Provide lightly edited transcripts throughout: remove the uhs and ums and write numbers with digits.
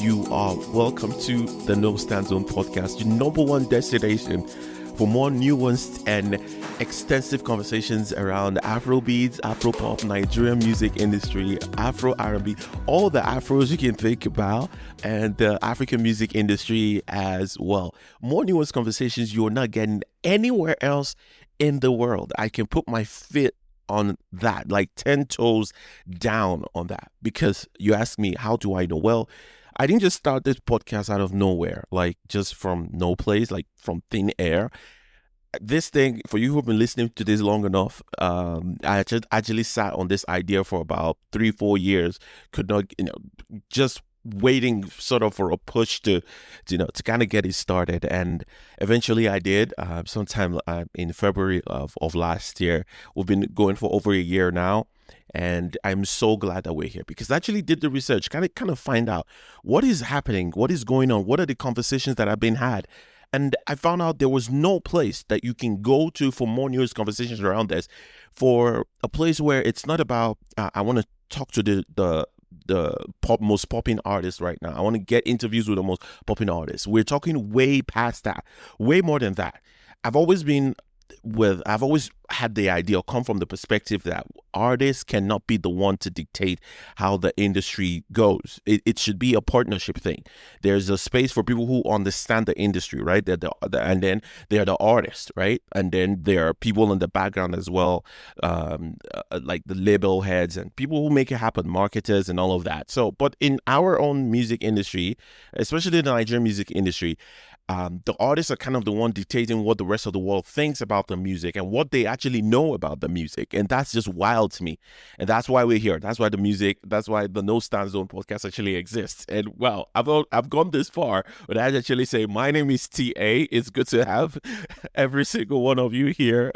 you are welcome to the No Stand Zone podcast, your number one destination for more nuanced and extensive conversations around Afrobeats, Afropop, Nigerian music industry, Afro R&B, all the Afros you can think about, and the African music industry as well. More nuanced conversations you're not getting anywhere else in the world. I can put my foot on that, like 10 toes down on that, because you ask me, how do I know? Well, I didn't just start this podcast out of nowhere, like just from no place, like from thin air. This thing, for you who've been listening to this long enough, I just actually sat on this idea for about 3-4 years, could not, just waiting sort of for a push to kind of get it started, and eventually I did. Sometime in February of last year. We've been going for over a year now, and I'm so glad that we're here, because I actually did the research, kind of find out what is happening, what is going on, what are the conversations that have been had. And I found out there was no place that you can go to for more news conversations around this, for a place where it's not about, I want to talk to the most popping artists right now. I want to get interviews with the most popping artists. We're talking way past that, way more than that. I've always had the idea, come from the perspective that artists cannot be the one to dictate how the industry goes. It should be a partnership thing. There's a space for people who understand the industry, right? And then they're the artists, right? And then there are people in the background as well, like the label heads and people who make it happen, marketers and all of that. So, but in our own music industry, especially the Nigerian music industry, the artists are kind of the one dictating what the rest of the world thinks about the music and what they actually know about the music. And that's just wild to me. And that's why we're here. That's why the No Stand Zone podcast actually exists. And well, I've gone this far, but I actually say, my name is Tiae. It's good to have every single one of you here.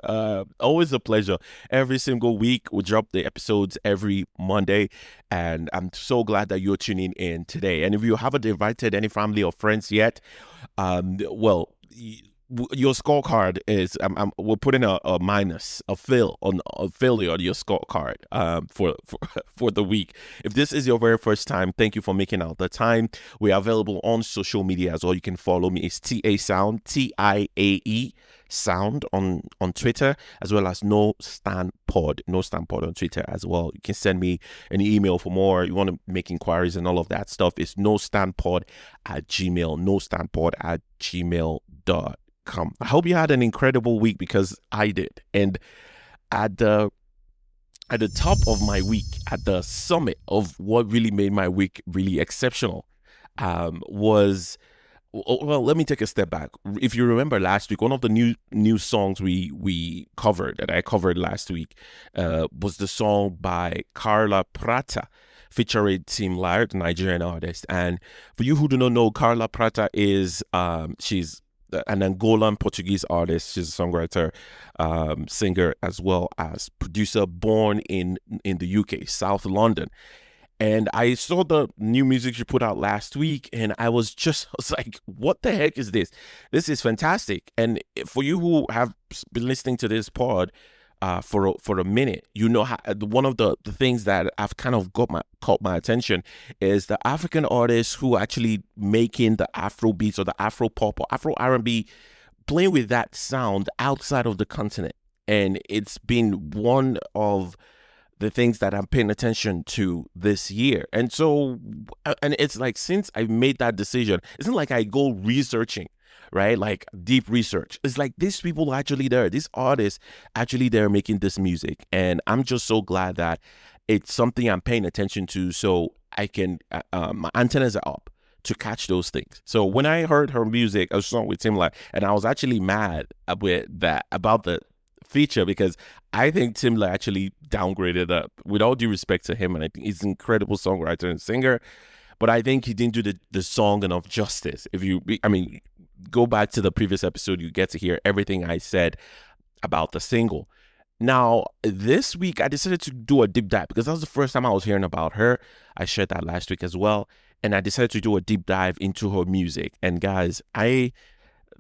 Always a pleasure. Every single week, we drop the episodes every Monday. And I'm so glad that you're tuning in today. And if you haven't invited any family or friends yet, well, your scorecard is we're putting a minus, a failure on your scorecard for the week. If this is your very first time, thank you for making out the time. We are available on social media as well. You can follow me. It's Tiae Sound, Tiae Sound on Twitter, as well as No Stand Pod on Twitter as well. You can send me an email for more. You want to make inquiries and all of that stuff. It's nostandpod@gmail.com. I hope you had an incredible week, because I did. And at the top of my week, at the summit of what really made my week really exceptional, was, well, let me take a step back. If you remember last week, one of the new songs we covered, that I covered last week, was the song by Carla Prata, featuring Tiae, the Nigerian artist. And for you who do not know, Carla Prata is she's an Angolan-Portuguese artist. She's a songwriter, singer, as well as producer, born in the UK, South London. And I saw the new music she put out last week, and I was like, what the heck is this? This is fantastic. And for you who have been listening to this pod for a minute, you know how one of the things that I've kind of caught my attention is the African artists who are actually making the Afro beats or the Afro pop or Afro R&B, playing with that sound outside of the continent. And it's been one of the things that I'm paying attention to this year. And so, and it's like, since I made that decision, it's not like I go researching, right? Like deep research. It's like these people are actually there. These artists actually there making this music. And I'm just so glad that it's something I'm paying attention to, so I can, my antennas are up to catch those things. So when I heard her music, a song with Tiae, and I was actually mad about the feature, because I think Tiae actually downgraded up, with all due respect to him, and I think he's an incredible songwriter and singer, but I think he didn't do the song enough justice. Go back to the previous episode, you get to hear everything I said about the single. Now, this week, I decided to do a deep dive, because that was the first time I was hearing about her. I shared that last week as well, and I decided to do a deep dive into her music. And guys,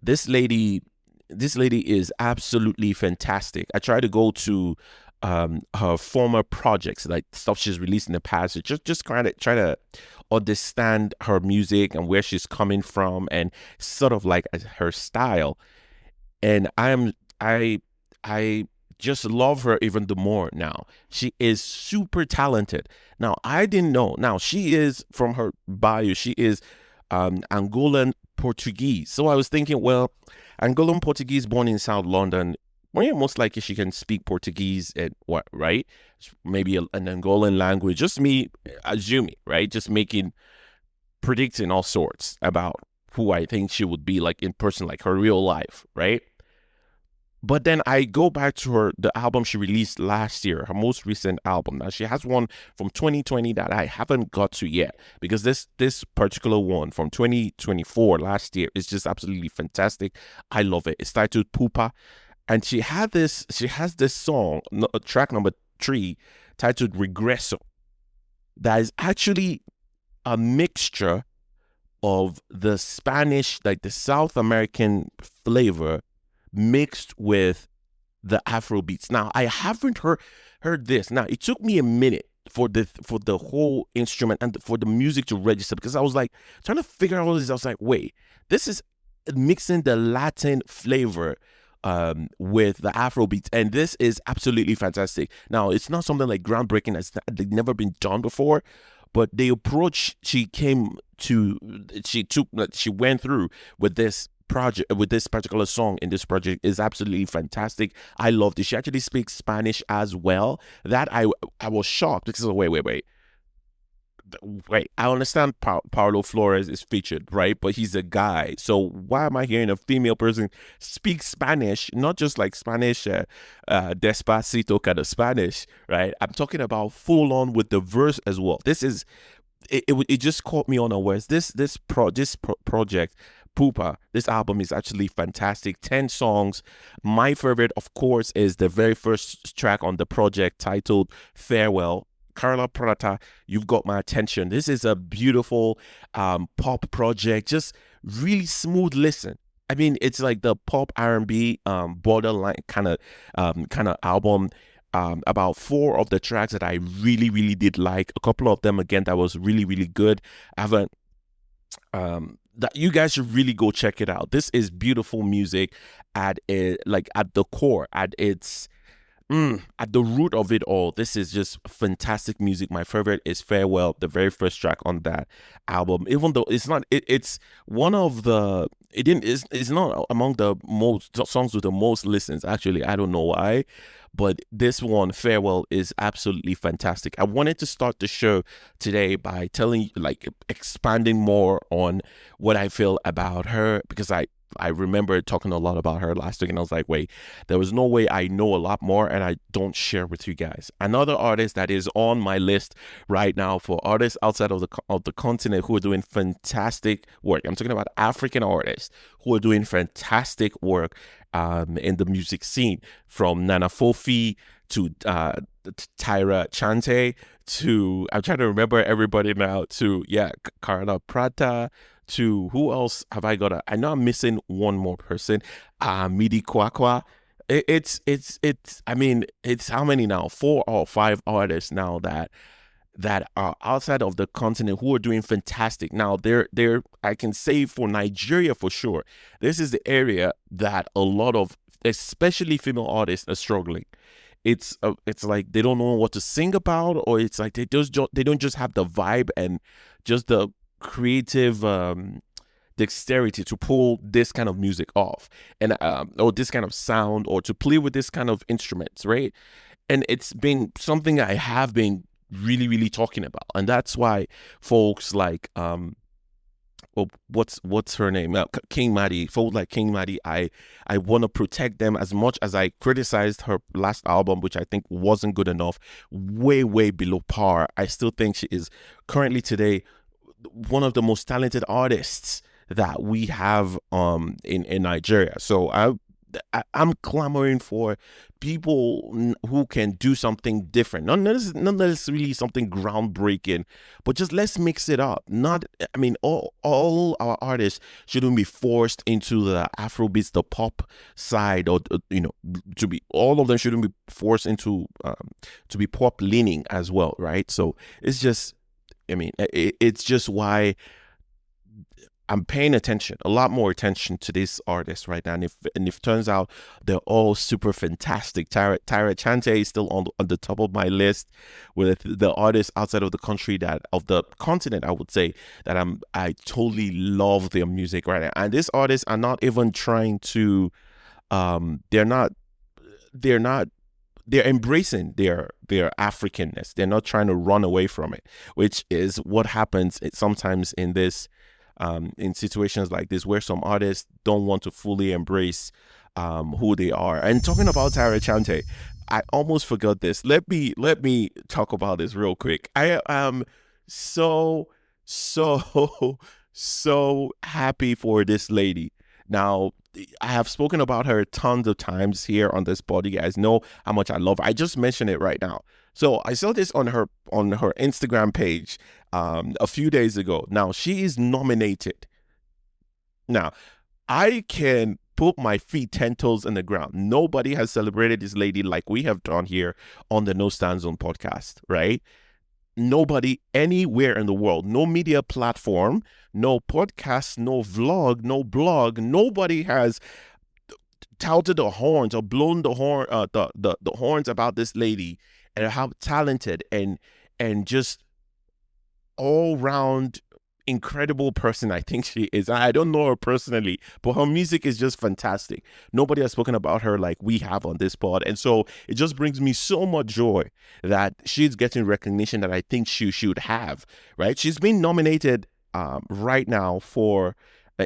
this lady is absolutely fantastic. I try to go to her former projects, like stuff she's released in the past. So just kind of try to understand her music and where she's coming from, and sort of like her style. And I just love her even the more now. She is super talented. Now I didn't know. Now she is, from her bio, she is Angolan-Portuguese. So I was thinking, well, Angolan-Portuguese, born in South London. Well, yeah, most likely she can speak Portuguese and what, right? Maybe an Angolan language. Just me assuming, right? Just predicting all sorts about who I think she would be like in person, like her real life, right? But then I go back to the album she released last year, her most recent album. Now she has one from 2020 that I haven't got to yet, because this particular one from 2024 last year is just absolutely fantastic. I love it. It's titled Pupa, and she has this song, track number 3, titled Regreso, that is actually a mixture of the Spanish, like the South American flavor, mixed with the Afro beats. Now I haven't heard this. Now it took me a minute for the whole instrument and for the music to register, because I was like trying to figure out all this. I was like, wait, this is mixing the Latin flavor with the Afro beats, and this is absolutely fantastic. Now it's not something like groundbreaking, that's never been done before, but the approach she went through with this project, with this particular song in this project, is absolutely fantastic. I loved it. She actually speaks Spanish as well. That I was shocked, because wait, I understand Paulo Flores is featured, right? But he's a guy. So why am I hearing a female person speak Spanish? Not just like Spanish, despacito kind of Spanish, right? I'm talking about full on with the verse as well. This is, it just caught me unawares. This project, Pupa, this album is actually fantastic. 10 songs. My favorite, of course, is the very first track on the project, titled Farewell. Carla Prata, You've Got My Attention. This is a beautiful pop project, just really smooth listen. I mean, it's like the pop R&B borderline kind of album. About 4 of the tracks that I really, really did like. A couple of them, again, that was really, really good. I haven't that you guys should really go check it out. This is beautiful music at the core, at its at the root of it all. This is just fantastic music. My favorite is Farewell, the very first track on that album. Even though it's not, it's one of the, it's not among the most songs with the most listens. Actually, I don't know why, but this one, Farewell, is absolutely fantastic. I wanted to start the show today by expanding more on what I feel about her, because I remember talking a lot about her last week, and I was like, wait, there was no way I know a lot more and I don't share with you guys. Another artist that is on my list right now for artists outside of the continent who are doing fantastic work. I'm talking about African artists who are doing fantastic work in the music scene, from Nana Fofi to Tyra Chantey to, I'm trying to remember everybody now, to Carla Prata, to who else have I got? I know I'm missing one more person. Midi Kwakwa. It's I mean, it's how many now? 4 or 5 artists now that are outside of the continent who are doing fantastic. Now they're I can say for Nigeria for sure, this is the area that a lot of, especially female artists, are struggling. It's like they don't know what to sing about, or it's like they don't just have the vibe and just the creative dexterity to pull this kind of music off, and or this kind of sound, or to play with this kind of instruments, right? And it's been something I have been really, really talking about, and that's why folks like what's her name, King Maddie, folks like King Maddie, I want to protect them as much as I criticized her last album, which I think wasn't good enough, way below par. I still think she is currently today one of the most talented artists that we have in Nigeria. So I'm clamoring for people who can do something different, not necessarily something groundbreaking, but just let's mix it up. Not, I mean, all our artists shouldn't be forced into the Afrobeats, the pop side, or to be, all of them shouldn't be forced into to be pop leaning as well, right? So it's just, I mean, it's just why I'm paying attention, a lot more attention to these artists right now. And if turns out they're all super fantastic, Tyra Chantey is still on the top of my list with the artists outside of the country, that of the continent, I would say, that I totally love their music right now. And these artists are not even trying to, they're not, they're embracing their Africanness. They're not trying to run away from it, which is what happens sometimes in this. In situations like this, where some artists don't want to fully embrace who they are. And talking about Tyra Chantey, I almost forgot this. Let me talk about this real quick. I am so so happy for this lady. Now, I have spoken about her tons of times here on this pod. You guys know how much I love her. I just mentioned it right now. So I saw this on her Instagram page a few days ago. Now, she is nominated. Now, I can put my feet 10 toes in the ground. Nobody has celebrated this lady like we have done here on the No Stand Zone podcast, right? Nobody anywhere in the world, no media platform, no podcast, no vlog, no blog, nobody has touted the horns or blown the horns about this lady and how talented and just all round incredible person I think she is. I don't know her personally, but her music is just fantastic. Nobody has spoken about her like we have on this pod, and so it just brings me so much joy that she's getting recognition that I think she should have. Right? She's been nominated right now for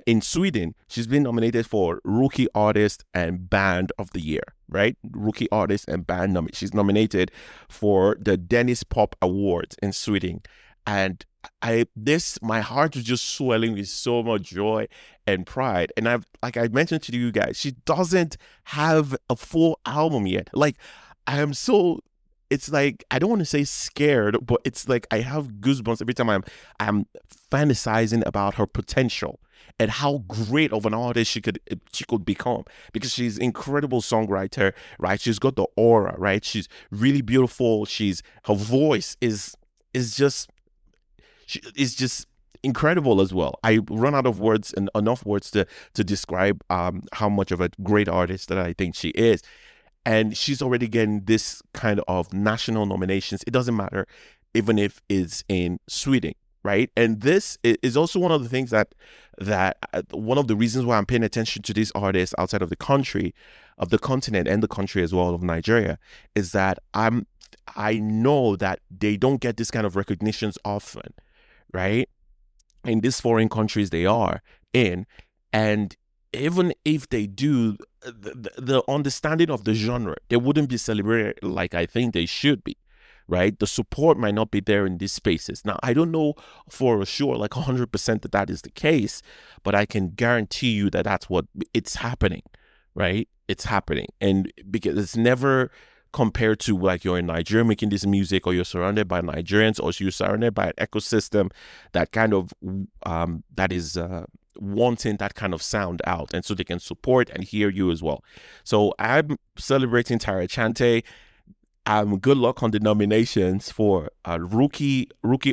in Sweden. She's been nominated for Rookie Artist and Band of the Year. Right? Rookie Artist and Band. She's nominated for the Danish Pop Awards in Sweden. And my heart was just swelling with so much joy and pride. And like I mentioned to you guys, she doesn't have a full album yet. Like, it's like, I don't want to say scared, but it's like I have goosebumps every time I'm fantasizing about her potential and how great of an artist she could become, because she's an incredible songwriter, right? She's got the aura, right? She's really beautiful. Her voice is just incredible as well. I run out of words and enough words to describe how much of a great artist that I think she is. And she's already getting this kind of national nominations. It doesn't matter even if it's in Sweden, right? And this is also one of the things that one of the reasons why I'm paying attention to these artists outside of the country, of the continent and the country as well of Nigeria, is that I know that they don't get this kind of recognitions often, right? In these foreign countries they are in. And even if they do, the understanding of the genre, they wouldn't be celebrated like I think they should be, right? The support might not be there in these spaces. Now, I don't know for sure, like 100% that is the case, but I can guarantee you that that's what it's happening, right? It's happening. And because it's never compared to like you're in Nigeria making this music, or you're surrounded by Nigerians, or you're surrounded by an ecosystem that kind of that is wanting that kind of sound out, and so they can support and hear you as well. So I'm celebrating Tyra Chantey. Good luck on the nominations for rookie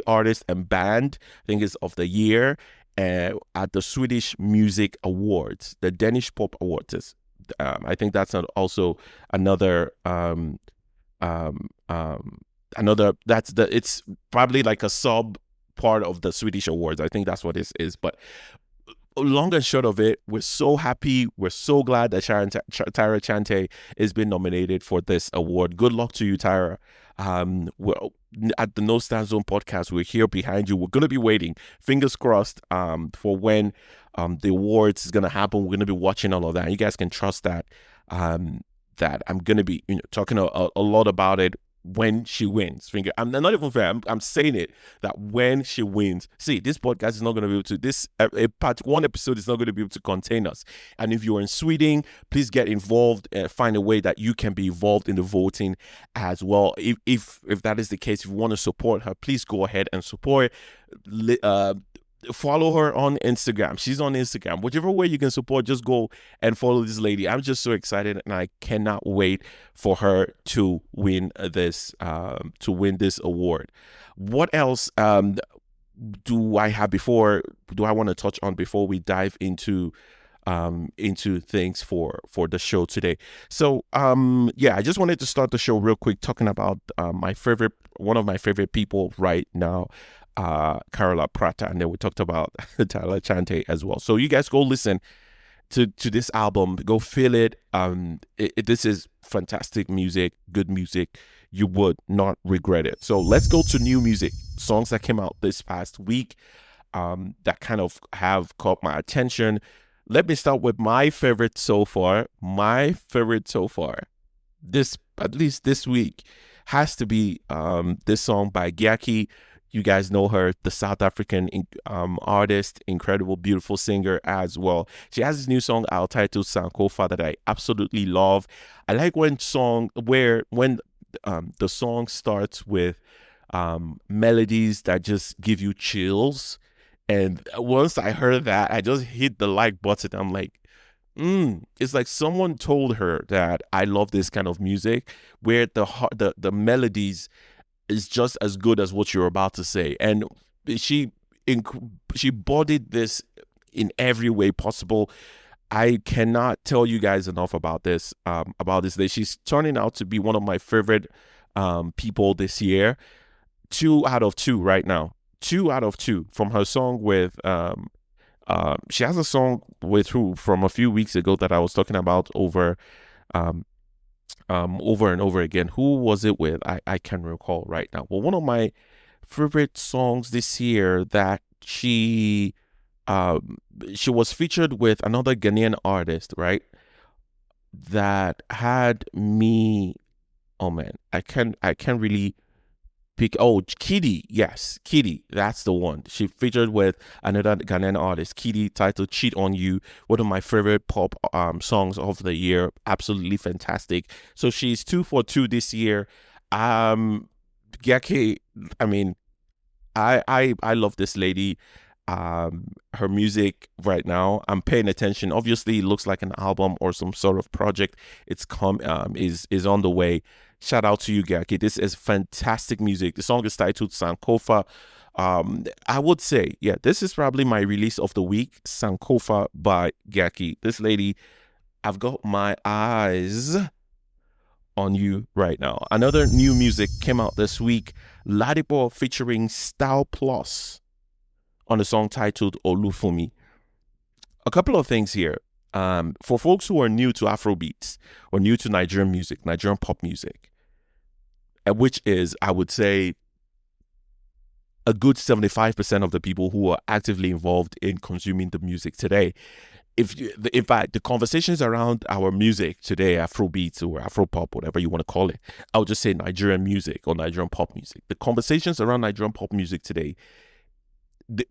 artist and band, I think is of the year, at the Swedish Music Awards, the Danish Pop Awards. I think that's also another it's probably like a sub part of the Swedish Awards. I think that's what this is. But long and short of it, we're so happy. We're so glad that Tyra Chantey has been nominated for this award. Good luck to you, Tyra. We're at the No Stand Zone podcast. We're here behind you. We're going to be waiting, fingers crossed, for when the awards is going to happen. We're going to be watching all of that. You guys can trust that, that I'm going to be talking a lot about it when she wins. I'm not even fair. I'm saying it that when she wins. See, this podcast is not going to be able to. This part one episode is not going to be able to contain us. And if you're in Sweden, please get involved. Find a way that you can be involved in the voting as well. If that is the case, if you want to support her, please go ahead and support. Follow her on Instagram. She's on Instagram. Whichever way you can support, just go and follow this lady. I'm just so excited, and I cannot wait for her to win this award. What else do I have before? Do I want to touch on before we dive into things for the show today? So I just wanted to start the show real quick talking about one of my favorite people right now, Carla Prata, and then we talked about Tyra Chantey as well. So you guys go listen to this album, go feel it. This is fantastic music, good music. You would not regret it. So let's go to new music, songs that came out this past week that kind of have caught my attention. Let me start with my favorite so far. This, at least this week, has to be this song by Gyakie. You guys know her, the South African artist, incredible, beautiful singer as well. She has this new song out titled Sankofa that I absolutely love. I like when the song starts with melodies that just give you chills. And once I heard that, I just hit the like button. I'm like, it's like someone told her that I love this kind of music where the melodies is just as good as what you're about to say. And she bodied this in every way possible. I cannot tell you guys enough about this She's turning out to be one of my favorite people this year. 2 out of 2 right now. 2 out of 2 from her song with she has a song with who from a few weeks ago that I was talking about over and over again. Who was it with? I can't recall right now. Well, one of my favorite songs this year that she was featured with another Ghanaian artist, right? That had me. Oh man, I can't really pick. Oh, Kitty. Yes, Kitty. That's the one. She featured with another Ghanaian artist, Kitty, titled "Cheat on You." One of my favorite pop songs of the year. Absolutely fantastic. So she's 2 for 2 this year. Gyakie. I mean, I love this lady. Her music right now, I'm paying attention. Obviously, it looks like an album or some sort of project. It's is on the way. Shout out to you, Gyakie. This is fantastic music. The song is titled Sankofa. I would say, this is probably my release of the week, Sankofa by Gyakie. This lady, I've got my eyes on you right now. Another new music came out this week. Ladipoe featuring Styl Plus on a song titled Olufumi. A couple of things here. For folks who are new to Afrobeats or new to Nigerian music, Nigerian pop music, which is, I would say, a good 75% of the people who are actively involved in consuming the music today. In fact, the conversations around our music today, Afrobeats or Afropop, whatever you want to call it, I would just say Nigerian music or Nigerian pop music. The conversations around Nigerian pop music today, the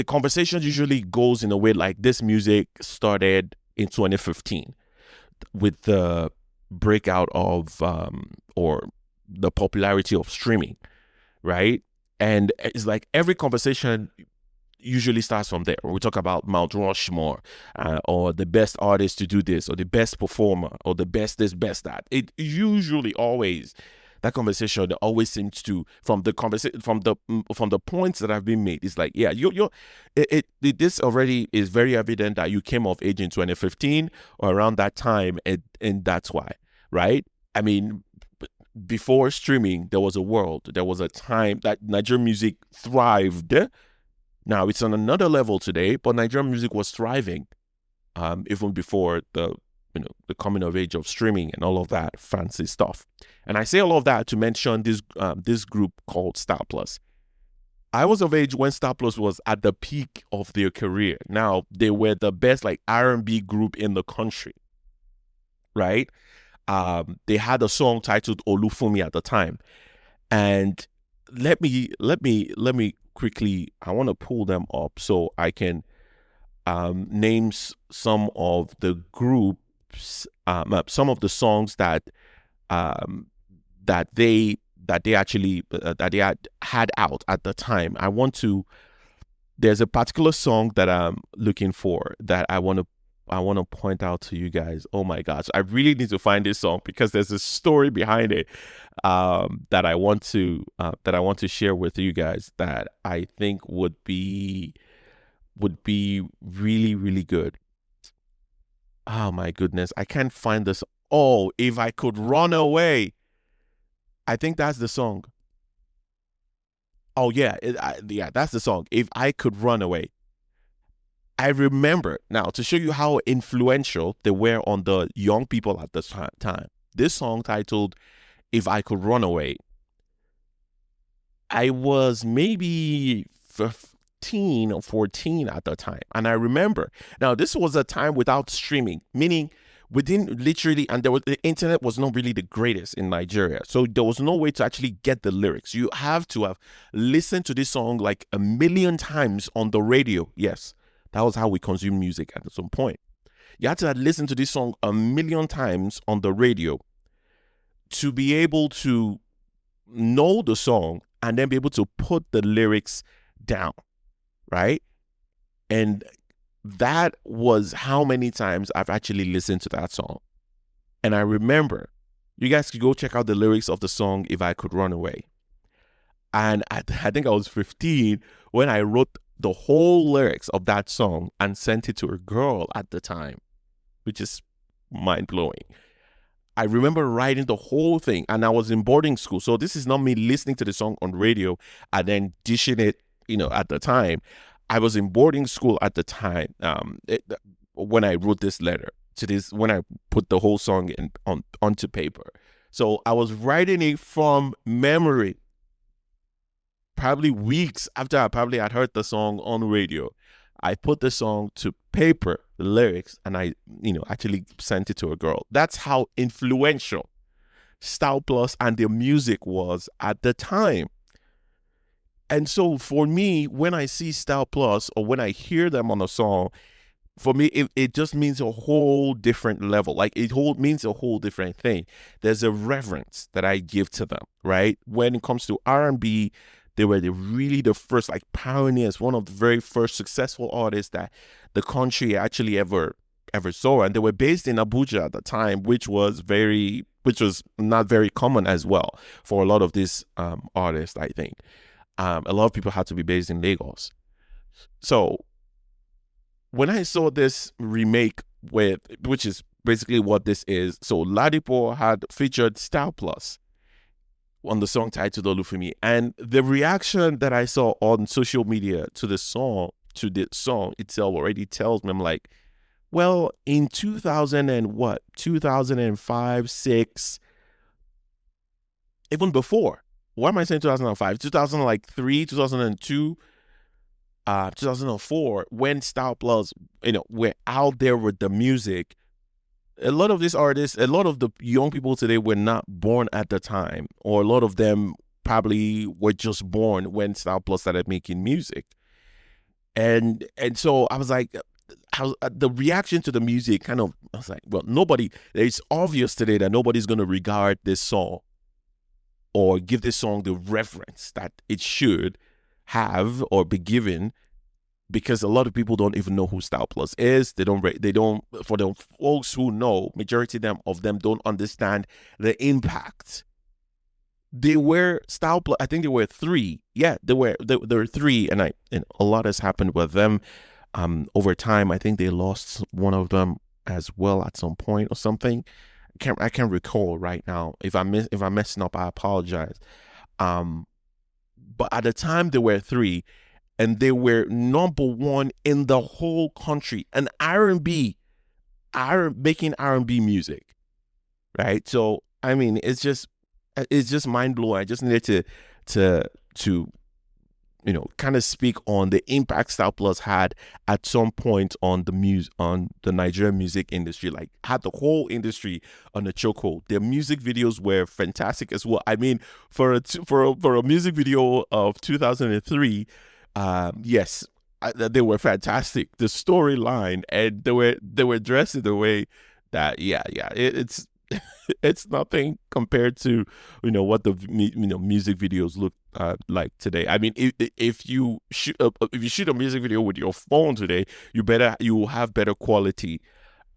conversation usually goes in a way like this music started in 2015 with the breakout of or the popularity of streaming, right? And it's like every conversation usually starts from there. We talk about Mount Rushmore or the best artist to do this or the best performer or the best this, best that. It usually always, that conversation always seems to, from the points that have been made, it's like, this already is very evident that you came of age in 2015 or around that time, and that's why, right? I mean, before streaming, there was a time that Nigerian music thrived. Now it's on another level today, but Nigerian music was thriving even before the coming of age of streaming and all of that fancy stuff. And I say all of that to mention this group called Styl Plus. I was of age when Styl Plus was at the peak of their career. Now they were the best like R&B group in the country, right? They had a song titled Olufumi at the time. And let me quickly, I want to pull them up so I can name some of the groups, some of the songs um, that they actually that they had out at the time. There's a particular song that I'm looking for that I want to point out to you guys. Oh my gosh, I really need to find this song because there's a story behind it, that I want to share with you guys that I think would be really, really good. Oh my goodness, I can't find this. Oh, if I could run away. I think that's the song. Oh yeah, yeah, that's the song. If I could run away. I remember now to show you how influential they were on the young people at this time. This song titled "If I Could Run Away." I was maybe 15 or 14 at the time. And I remember, now this was a time without streaming, meaning within literally, and the internet was not really the greatest in Nigeria. So there was no way to actually get the lyrics. You have to have listened to this song like a million times on the radio. Yes, that was how we consumed music at some point. You had to have listened to this song a million times on the radio to be able to know the song and then be able to put the lyrics down, right? And that was how many times I've actually listened to that song. And I remember, you guys could go check out the lyrics of the song If I Could Run Away. And I think I was 15 when I wrote the whole lyrics of that song and sent it to a girl at the time, which is mind blowing. I remember writing the whole thing, and I was in boarding school. So this is not me listening to the song on radio and then dishing it, at the time. I was in boarding school at the time, when I wrote this letter to this, when I put the whole song onto paper. So I was writing it from memory, probably weeks after I probably had heard the song on radio. I put the song to paper, the lyrics, and I, actually sent it to a girl. That's how influential Styl Plus and their music was at the time. And so for me, when I see Styl Plus or when I hear them on a song, for me, it just means a whole different level. Like means a whole different thing. There's a reverence that I give to them, right? When it comes to R&B, they were really the first, like, pioneers, one of the very first successful artists that the country actually ever saw. And they were based in Abuja at the time, which was not very common as well for a lot of these artists, I think. A lot of people had to be based in Lagos. So when I saw this remake which is basically what this is, so Ladipoe had featured Styl Plus on the song titled Olufumi, and the reaction that I saw on social media to the song itself already tells me, I'm like, well, in 2005, 6, even before. Why am I saying 2005? 2003, 2002, 2004, when Styl Plus, were out there with the music. A lot of these artists, a lot of the young people today were not born at the time, or a lot of them probably were just born when Styl Plus started making music. And so I was like, the reaction to the music kind of, I was like, well, it's obvious today that nobody's going to regard this song or give this song the reverence that it should have or be given, because a lot of people don't even know who Styl Plus is. They don't, for the folks who know, majority of them don't understand the impact. They were Styl Plus, I think they were 3. Yeah, they were 3, and a lot has happened with them over time. I think they lost one of them as well at some point or something. I can't recall right now. If I'm messing up, I apologize. But at the time they were 3, and they were number 1 in the whole country, and making R&B music, right? So I mean, it's just mind blowing. I just needed to kind of speak on the impact Styl Plus had at some point on the Nigerian music industry, like had the whole industry on a chokehold. Their music videos were fantastic as well. I mean, for a music video of 2003, yes, they were fantastic. The storyline, and they were dressed in a way that it's it's nothing compared to what the music videos look like today. I mean, if you shoot a music video with your phone today, you will have better quality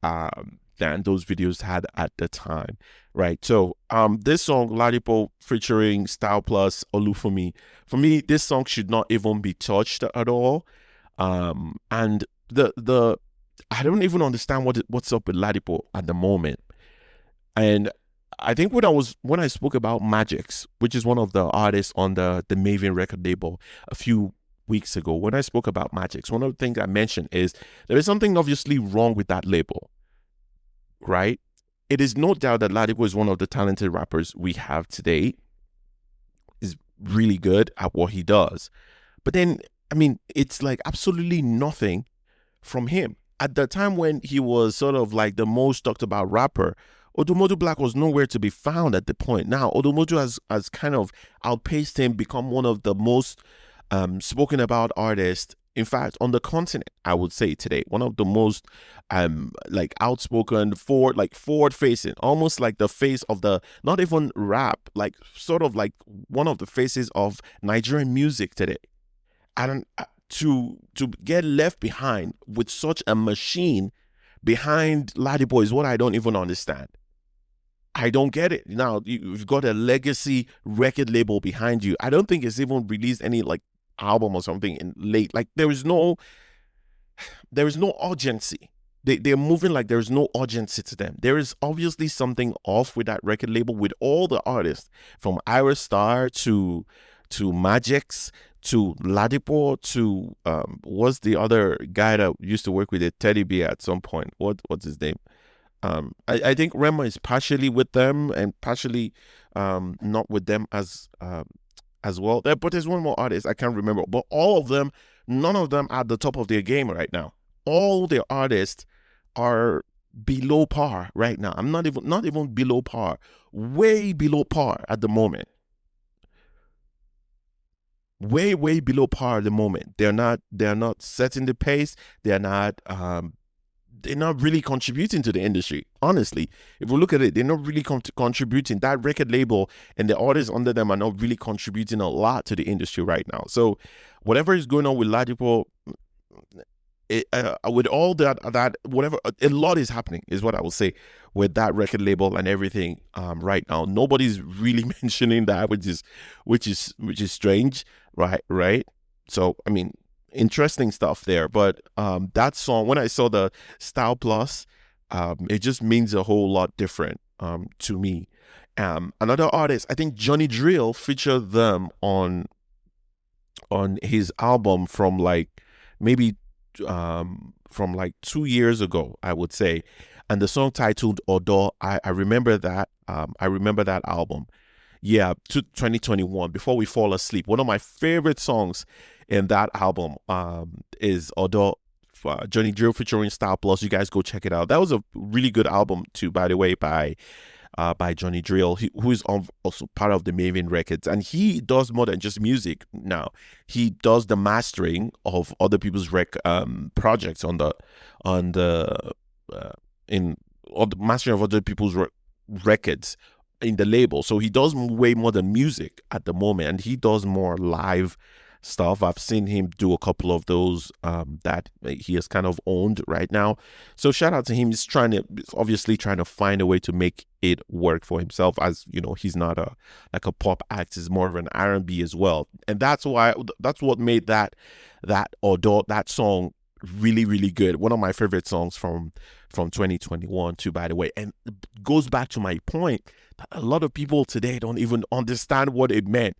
than those videos had at the time, right? So this song Ladipoe featuring Styl Plus Olufemi, for me this song should not even be touched at all. And the I don't even understand what's up with Ladipoe at the moment. And I think when I spoke about Magix, which is one of the artists on the Maven record label a few weeks ago, when I spoke about Magix, one of the things I mentioned is there is something obviously wrong with that label, right? It is no doubt that Ladipoe is one of the talented rappers we have today. Is really good at what he does. But then, I mean, it's like absolutely nothing from him. At the time when he was sort of like the most talked about rapper, Odumodu Black was nowhere to be found at the point. Now, Odumodu has kind of outpaced him, become one of the most spoken about artists, in fact, on the continent, I would say today. One of the most like outspoken, forward facing, almost like the face of the, not even rap, like sort of like one of the faces of Nigerian music today. And to get left behind with such a machine behind Ladipoe is what I don't even understand. I don't get it. Now, you've got a legacy record label behind you. I don't think it's even released any like album or something in late. Like there is no urgency. They're moving like there's no urgency to them. There is obviously something off with that record label, with all the artists from Ira Star to Magix to Ladipoe to what's the other guy that used to work with a Teddy Bear at some point? What's his name? I think Rema is partially with them and partially not with them as well. But there's one more artist I can't remember. But all of them, none of them are at the top of their game right now. All their artists are below par right now. I'm not even below par, way below par at the moment. Way below par at the moment. They're not setting the pace. They're not really contributing to the industry. Honestly, if we look at it, they're not really contributing. That record label and the artists under them are not really contributing a lot to the industry right now. So whatever is going on with Ladipoe, with all that whatever, a lot is happening is what I will say with that record label and everything right now. Nobody's really mentioning that, which is strange, right? So I mean, interesting stuff there. But that song, when I saw the Styl Plus, it just means a whole lot different to me. Another artist, I think Johnny Drill featured them on his album from like maybe from like 2 years ago, I would say. And the song titled Odo, I remember that. I remember that album. Yeah, 2021, Before We Fall Asleep. One of my favorite songs in that album is Odo, Johnny Drill featuring Styl Plus. You guys go check it out. That was a really good album too, by the way, by Johnny Drill, who is also part of the Maven Records, and he does more than just music now. He does the mastering of other people's projects on the mastering of other people's records in the label. So he does way more than music at the moment, and he does more live stuff. I've seen him do a couple of those that he has kind of owned right now. So shout out to him. He's obviously trying to find a way to make it work for himself. As you know, he's not a pop act. He's more of an R&B as well, and that's what made that song really, really good. One of my favorite songs from 2021 too, by the way. And it goes back to my point that a lot of people today don't even understand what it meant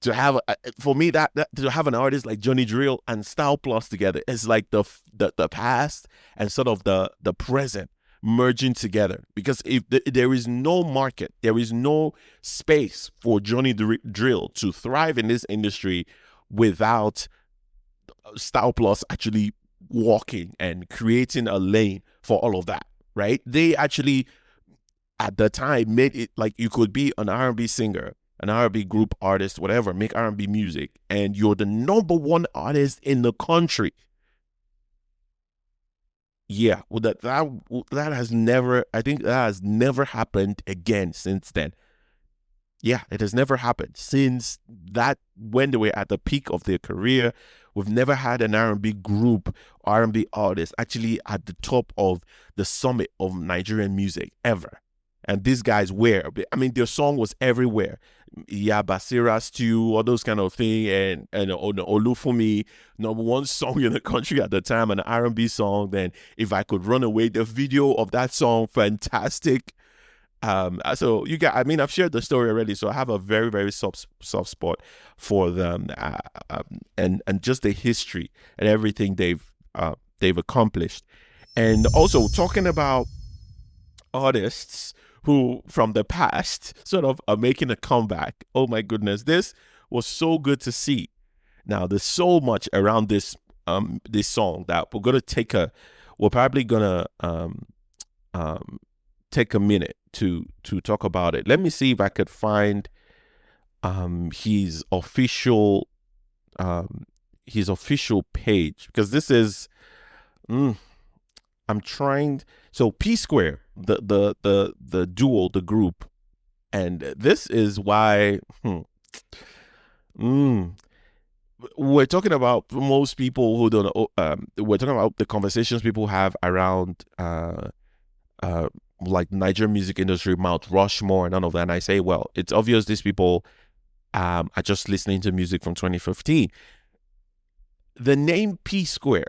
to have, for me, that to have an artist like Johnny Drill and Styl Plus together is like the past and sort of the present merging together. Because if there is no market, there is no space for Johnny Drill to thrive in this industry without Styl Plus actually walking and creating a lane for all of that, right? They actually at the time made it like you could be an R&B singer, an R&B group artist, whatever, make R&B music, and you're the number one artist in the country. Yeah, well, that has never. I think that has never happened again since then. Yeah, it has never happened since that when they were at the peak of their career. We've never had an R&B group, R&B artist actually at the top of the summit of Nigerian music ever. And these guys were, I mean, their song was everywhere. Yeah, Basira Stew, all those kind of thing, and Olufumi, number one song in the country at the time, an R&B song. Then If I Could Run Away, the video of that song, fantastic. So you got, I mean, I've shared the story already, so I have a very, very soft spot for them, and just the history and everything they've accomplished. And also talking about artists who from the past sort of are making a comeback. Oh my goodness, this was so good to see. Now there's so much around this song that we're probably gonna take a minute to talk about it. Let me see if I could find his official page, because this is I'm trying. So P Square, the duo, the group, and this is why we're talking about most people who don't know. We're talking about the conversations people have around like Nigerian music industry, Mount Rushmore, and all of that. And I say, well, it's obvious these people are just listening to music from 2015. The name P Square,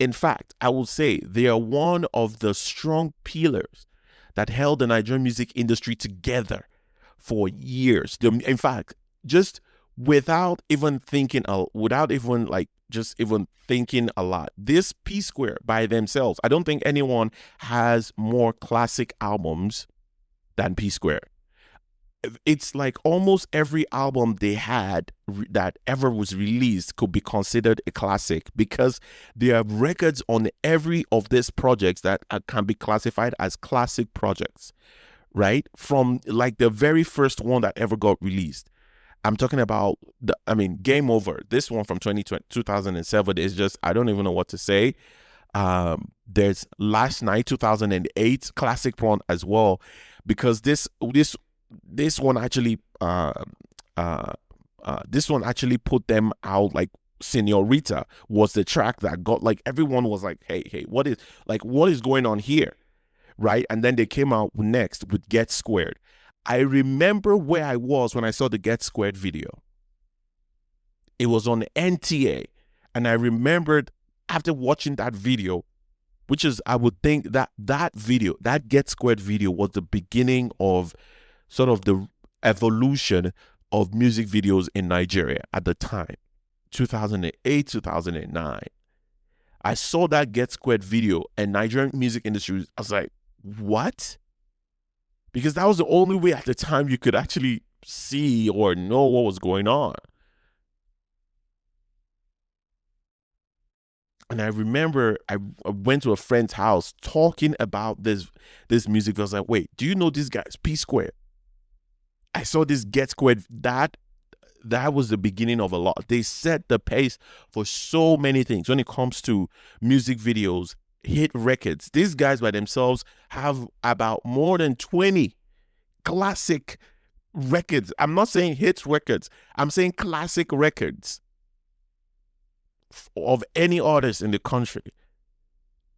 in fact, I will say they are one of the strong pillars that held the Nigerian music industry together for years. In fact, just without even thinking a lot, this P Square by themselves, I don't think anyone has more classic albums than P Square. It's like almost every album they had that ever was released could be considered a classic, because there are records on every of these projects that can be classified as classic projects, right? From like the very first one that ever got released. I'm talking about Game Over. This one from 2007 is just, I don't even know what to say. There's Last Night 2008, classic one as well, because this one actually put them out. Like Senorita was the track that got, like, everyone was like, hey, what is going on here, right? And then they came out next with Get Squared. I remember where I was when I saw the Get Squared video. It was on NTA, and I remembered after watching that video, which is, I would think that video, that Get Squared video, was the beginning of sort of the evolution of music videos in Nigeria at the time, 2008, 2009. I saw that Get Squared video, and Nigerian music industry, I was like, what? Because that was the only way at the time you could actually see or know what was going on. And I remember I went to a friend's house talking about this music. I was like, wait, do you know these guys, P Square? I saw this Get Squared. That was the beginning of a lot. They set the pace for so many things when it comes to music videos, hit records. These guys by themselves have about more than 20 classic records. I'm not saying hit records. I'm saying classic records of any artist in the country.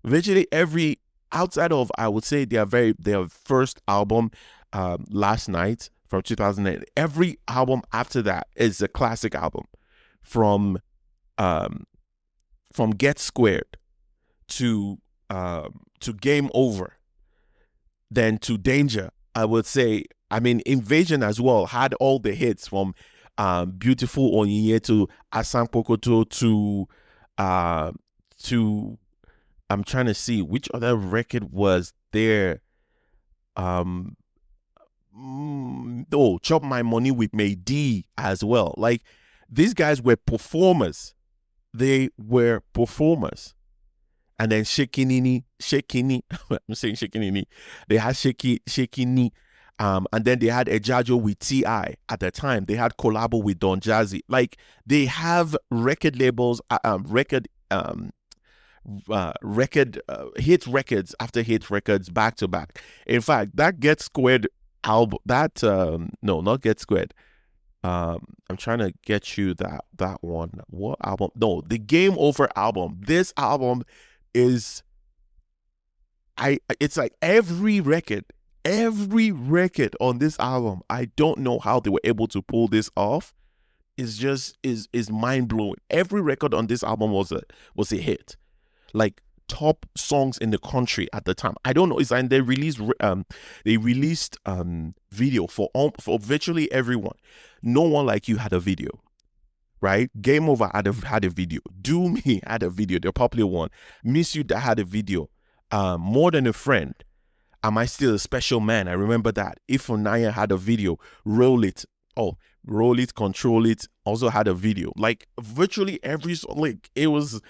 Virtually every, outside of, I would say, their first album, Last Night from 2008, every album after that is a classic album. From Get Squared to Game Over, then to Danger. I would say, Invasion as well had all the hits, from Beautiful Onyinye to Asan Pokoto to I'm trying to see which other record was there. Chop My Money with May D as well. Like, These guys were performers. They were performers. And then Shekini, I'm saying Shekinini. They had Shekini. And then they had Ejajo with Tiae at the time. They had collabo with Don Jazzy. Like, they have record labels, hit records after hit records back to back. In fact, that Get Squared album, no, not Get Squared. I'm trying to get you that one. What album? No, the Game Over album. This album is, it's like every record on this album, I don't know how they were able to pull this off. Is just is mind blowing. Every record on this album was a hit, like top songs in the country at the time. I don't know. It's like they released video for virtually everyone. No One Like You had a video, right? Game Over had a video. Do Me had a video, the popular one. Miss You that had a video. More Than a Friend. Am I Still a Special Man? I remember that. Ifunanya had a video. Roll It. Oh, Roll It, Control It also had a video. Like, virtually every song, like, it was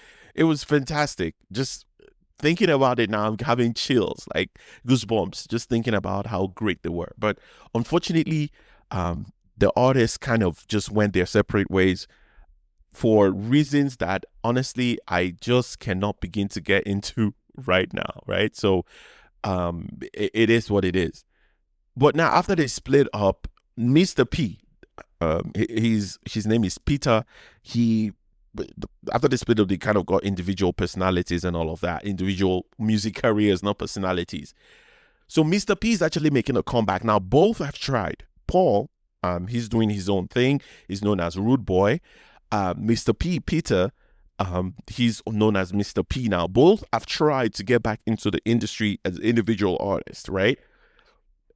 fantastic. Just thinking about it now, I'm having chills, like goosebumps, just thinking about how great they were. But unfortunately, the artists kind of just went their separate ways for reasons that honestly I just cannot begin to get into right now, right? So it is what it is. But now, after they split up, Mr.P, his name is Peter. After they split up, they kind of got individual personalities and all of that, individual music careers, not personalities. So Mr.P is actually making a comeback now. Both have tried. Paul, he's doing his own thing. He's known as Rude Boy. Mr.P, Peter, he's known as Mr.P now. Both have tried to get back into the industry as individual artists, right?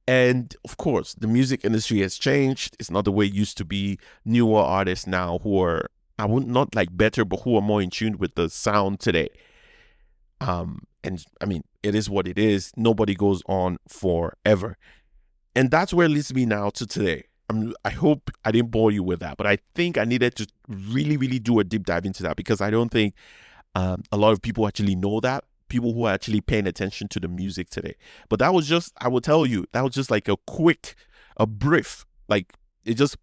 And of course, the music industry has changed. It's not the way it used to be. Newer artists now who are, I would not like better, but who are more in tune with the sound today. And I mean, it is what it is. Nobody goes on forever. And that's where it leads me now to today. I hope I didn't bore you with that, but I think I needed to really, really do a deep dive into that, because I don't think a lot of people actually know that. People who are actually paying attention to the music today. But that was just, I will tell you, that was just like a brief, like it just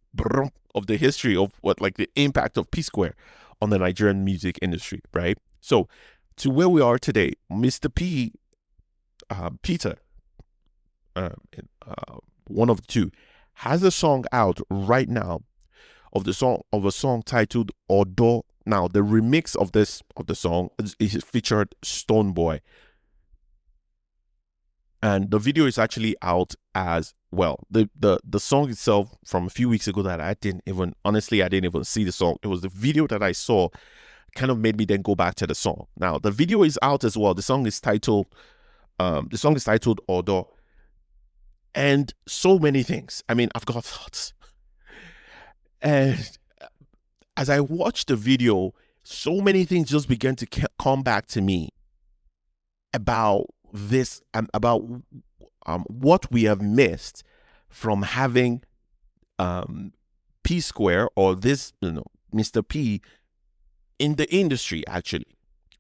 of the history of what, like the impact of P Square on the Nigerian music industry, right? So to where we are today, Mr.P, Peter, one of the two, has a song out right now of a song titled Odo. Now, the remix of the song is featured Stoneboy. And the video is actually out as well. The song itself from a few weeks ago that I didn't even see the song. It was the video that I saw kind of made me then go back to the song. Now, the video is out as well. The song is titled Odo. And so many things. I mean, I've got thoughts. And as I watched the video, so many things just began to come back to me about this, about what we have missed from having P Square, or this, Mr. P, in the industry, actually.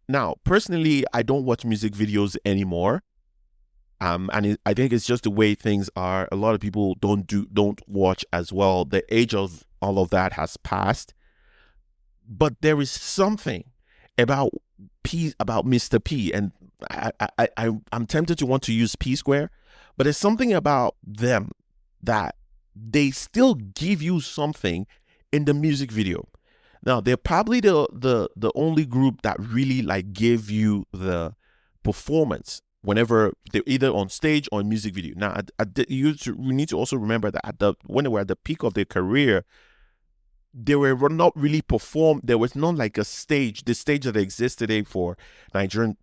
Now, personally, I don't watch music videos anymore. And I think it's just the way things are. A lot of people don't watch as well. The age of all of that has passed. But there is something about Mr. P, and I'm tempted to want to use P Square, but there's something about them that they still give you something in the music video. Now, they're probably the only group that really like give you the performance whenever they're either on stage or in music video. Now, we need to also remember that when they were at the peak of their career, they were not really performed. There was not like the stage that exists today for Nigerian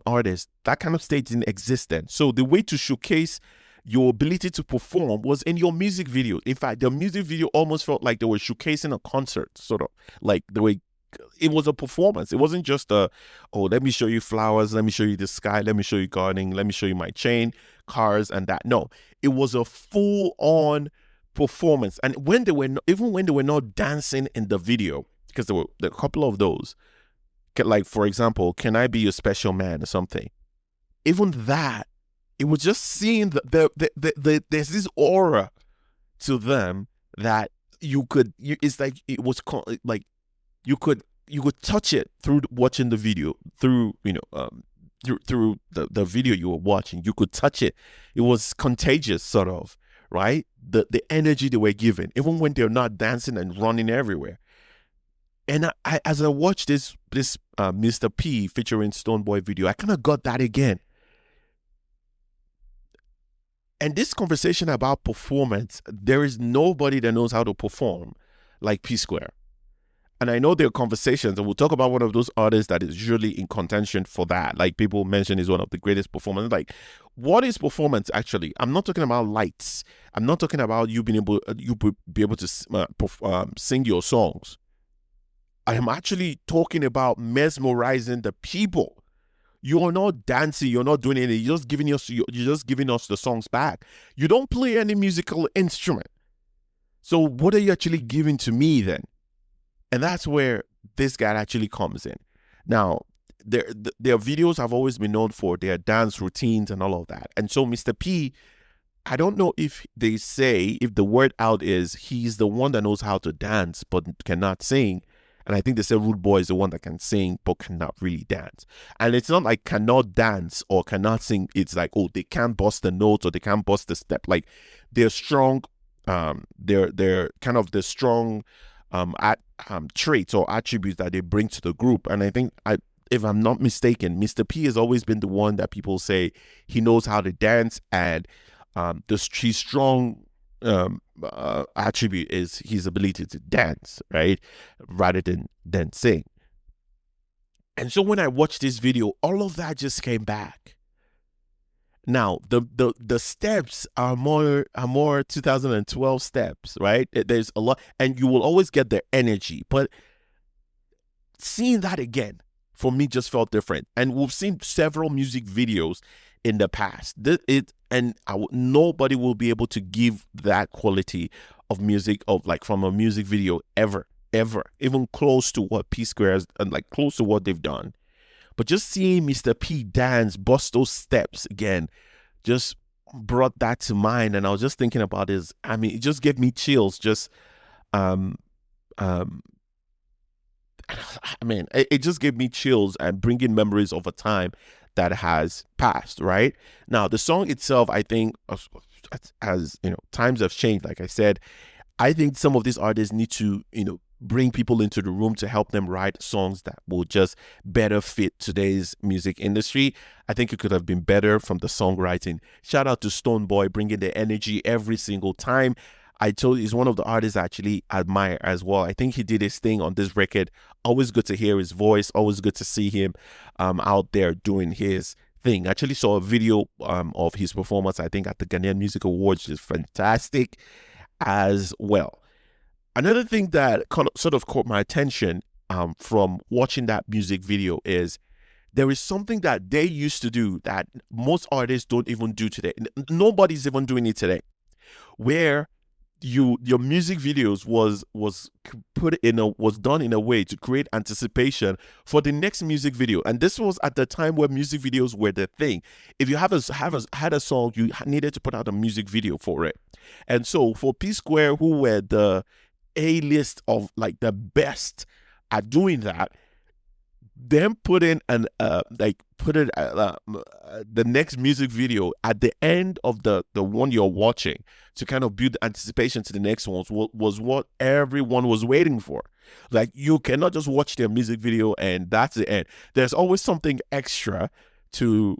artists. That kind of stage didn't exist then. So the way to showcase your ability to perform was in your music video. In fact, the music video almost felt like they were showcasing a concert, sort of like the way it was a performance. It wasn't just let me show you flowers, let me show you the sky, let me show you gardening, let me show you my chain, cars, and that. No, it was a full-on performance, and when they were not, even when they were not dancing in the video, because there were a couple of those, like for example, "Can I Be Your Special Man" or something. Even that, it was just seeing there's this aura to them that it's like it was like you could touch it through watching the video, through through the video you were watching. You could touch it. It was contagious, sort of, right? The energy they were giving, even when they're not dancing and running everywhere. And I as I watched this Mr.P featuring Stoneboy video, I kind of got that again. And this conversation about performance, there is nobody that knows how to perform like P Square. And I know there are conversations, and we'll talk about one of those artists that is usually in contention for that. Like people mention is one of the greatest performers. Like, what is performance actually? I'm not talking about lights. I'm not talking about you being able to sing your songs. I am actually talking about mesmerizing the people. You are not dancing. You're not doing anything. You're just giving us the songs back. You don't play any musical instrument. So what are you actually giving to me then? And that's where this guy actually comes in. Now, their videos have always been known for their dance routines and all of that. And so Mr.P, I don't know if they say, if the word out is he's the one that knows how to dance but cannot sing. And I think they say Rude Boy is the one that can sing but cannot really dance. And it's not like cannot dance or cannot sing. It's like, oh, they can't bust the notes or they can't bust the step. Like they're strong. They're kind of the strong traits or attributes that they bring to the group. And I think, if I'm not mistaken, Mr.P has always been the one that people say he knows how to dance, and his strong attribute is his ability to dance, right, rather than sing. And so when I watched this video, all of that just came back. Now the steps are more 2012 steps, right? There's a lot, and you will always get the energy, but seeing that again for me just felt different. And we've seen several music videos in the past. Nobody will be able to give that quality of music from a music video ever, even close to what P Squares and like close to what they've done. But just seeing Mr.P dance, bust those steps again, just brought that to mind. And I was just thinking about it just gave me chills. It just gave me chills and bringing memories of a time that has passed, right? Now, the song itself, I think, as times have changed, like I said, I think some of these artists need to, bring people into the room to help them write songs that will just better fit today's music industry. I think it could have been better from the songwriting. Shout out to Stoneboy, bringing the energy every single time. I told you, he's one of the artists I actually admire as well. I think he did his thing on this record. Always good to hear his voice. Always good to see him out there doing his thing. I actually saw a video of his performance, I think, at the Ghanaian Music Awards, which is fantastic as well. Another thing that sort of caught my attention from watching that music video is there is something that they used to do that most artists don't even do today. Nobody's even doing it today, where your music videos was done in a way to create anticipation for the next music video. And this was at the time where music videos were the thing. If you had a song, you needed to put out a music video for it. And so for P Square, who were the A-list of like the best at doing that, then put in the next music video at the end of the one you're watching to kind of build anticipation to the next ones was what everyone was waiting for. Like, you cannot just watch their music video and that's the end. There's always something extra to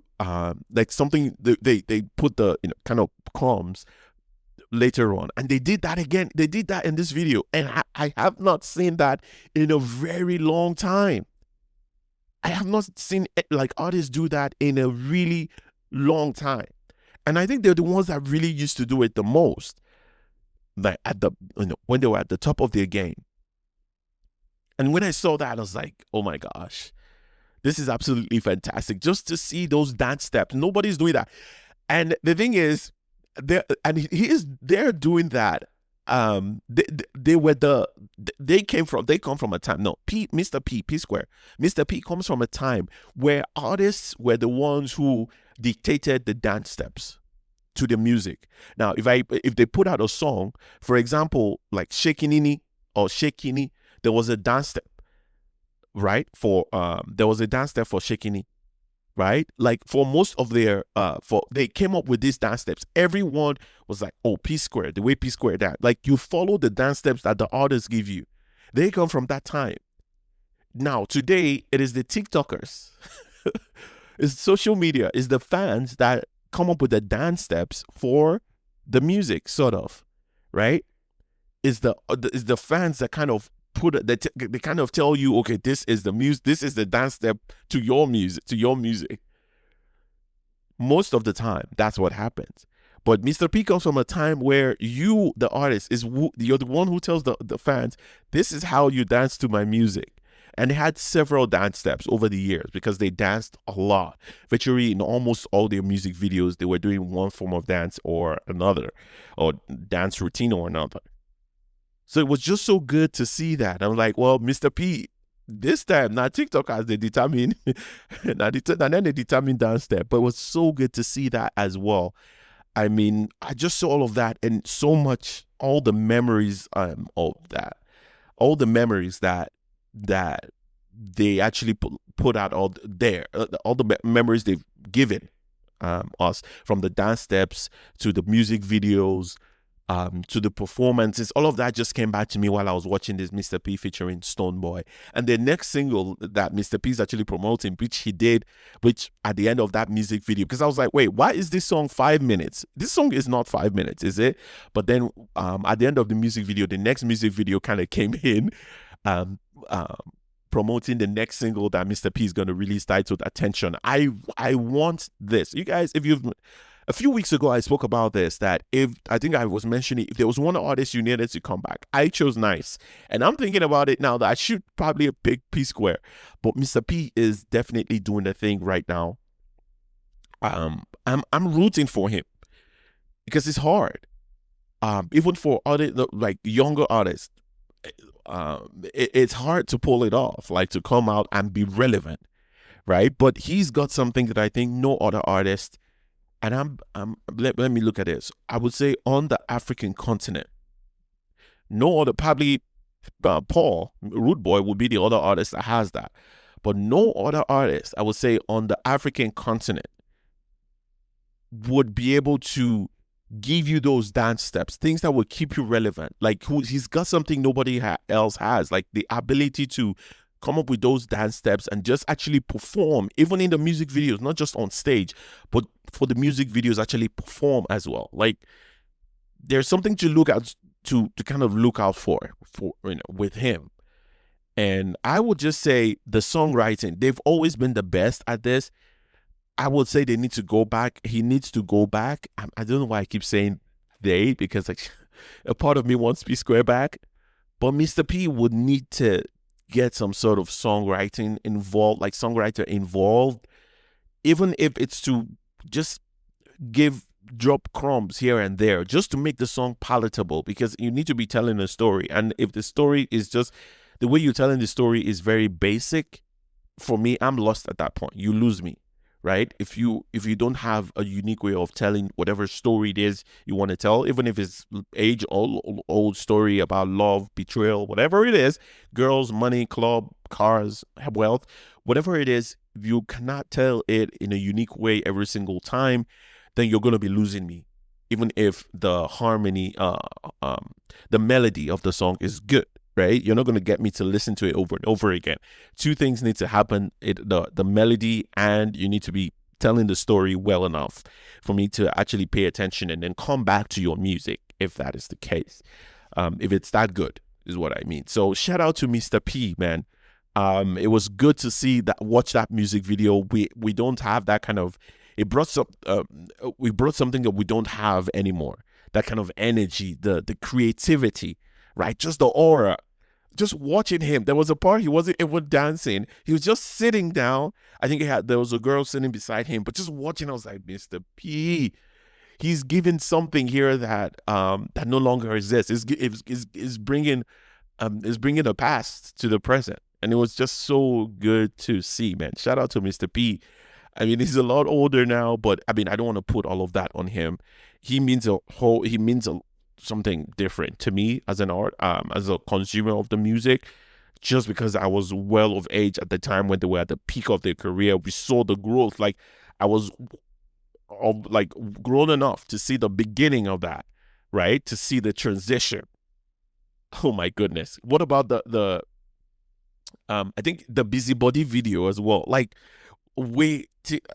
like something they put the kind of comms later on, and they did that again. They did that in this video, and I have not seen that in a very long time. I have not seen like artists do that in a really long time. And I think they're the ones that really used to do it the most, like at the when they were at the top of their game. And when I saw that, I was like, oh my gosh, this is absolutely fantastic. Just to see those dance steps. Nobody's doing that. And the thing is, they're doing that they were they come from a time. No, P Square, Mr. P comes from a time where artists were the ones who dictated the dance steps to the music. Now, if they put out a song, for example, like Shekinini or Shekini, there was a dance step, right? For there was a dance step for Shekini, right? Like for most of their for they came up with these dance steps. Everyone was like, oh, P Square, the way P Square that. Like you follow the dance steps that the artists give you. They come from that time. Now, today it is the TikTokers. It's social media, it's the fans that come up with the dance steps for the music, sort of, right? It's the fans that kind of they kind of tell you, okay, this is the music, this is the dance step to your music. Most of the time, that's what happens. But Mr. P comes from a time where you, the artist, you're the one who tells the fans, this is how you dance to my music. And they had several dance steps over the years because they danced a lot. Virtually in almost all their music videos, they were doing one form of dance or another, or dance routine or another. So it was just so good to see that. I'm like, well, Mr. P, this time, not TikTok as they determine, and then they determine dance step. But it was so good to see that as well. I mean, I just saw all of that and so much, all the memories of that, all the memories that they actually put out all the memories they've given us, from the dance steps to the music videos, to the performances. All of that just came back to me while I was watching this Mr. P featuring Stoneboy. And the next single that Mr. P is actually promoting, which at the end of that music video, because I was like, wait, why is this song 5 minutes? This song is not 5 minutes, is it? But then at the end of the music video, the next music video kind of came in, promoting the next single that Mr. P is going to release, titled Attention. I want this. You guys, a few weeks ago, I spoke about this, that I think I was mentioning, if there was one artist you needed to come back, I chose Nice. And I'm thinking about it now that I should probably pick P Square. But Mr. P is definitely doing the thing right now. I'm rooting for him because it's hard. Even for other, like younger artists, it's hard to pull it off, like to come out and be relevant, right? But he's got something that I think no other artist. And let me look at this. I would say on the African continent, no other, probably Paul, Rude Boy, would be the other artist that has that. But no other artist, I would say, on the African continent would be able to give you those dance steps, things that will keep you relevant. Like he's got something nobody else has, like the ability to come up with those dance steps and just actually perform, even in the music videos, not just on stage, but for the music videos actually perform as well. Like there's something to look out to kind of look out for with him. And I would just say the songwriting, they've always been the best at this. I would say they need to go back. He needs to go back. I don't know why I keep saying they, because like a part of me wants P Square back, but Mr. P would need to get some sort of songwriting involved, like songwriter involved, even if it's to just drop crumbs here and there, just to make the song palatable, because you need to be telling a story. And if the story is just, the way you're telling the story is very basic, for me, I'm lost at that point. You lose me, right? If you don't have a unique way of telling whatever story it is you want to tell, even if it's age old story about love, betrayal, whatever it is, girls, money, club, cars, wealth, whatever it is, if you cannot tell it in a unique way every single time, then you're going to be losing me. Even if the harmony, the melody of the song is good, right? You're not going to get me to listen to it over and over again. Two things need to happen: the melody, and you need to be telling the story well enough for me to actually pay attention and then come back to your music, if that is the case. If it's that good, is what I mean. So shout out to Mr. P, man. It was good to see that, watch that music video. We don't have that kind of, we brought something that we don't have anymore. That kind of energy, the creativity, right? Just the aura. Just watching him. There was a part he wasn't even dancing. He was just sitting down. I think there was a girl sitting beside him, but just watching, I was like, Mr. P, he's given something here that that no longer exists. Is bringing the past to the present, and it was just so good to see, man. Shout out to Mr. P. I mean, he's a lot older now, but I mean, I don't want to put all of that on him. He means something different to me as an as a consumer of the music, just because I was well of age at the time when they were at the peak of their career. We saw the growth. Like, I was like grown enough to see the beginning of that, right? To see the transition. Oh my goodness. What about the I think the Busybody video as well. Like, wait,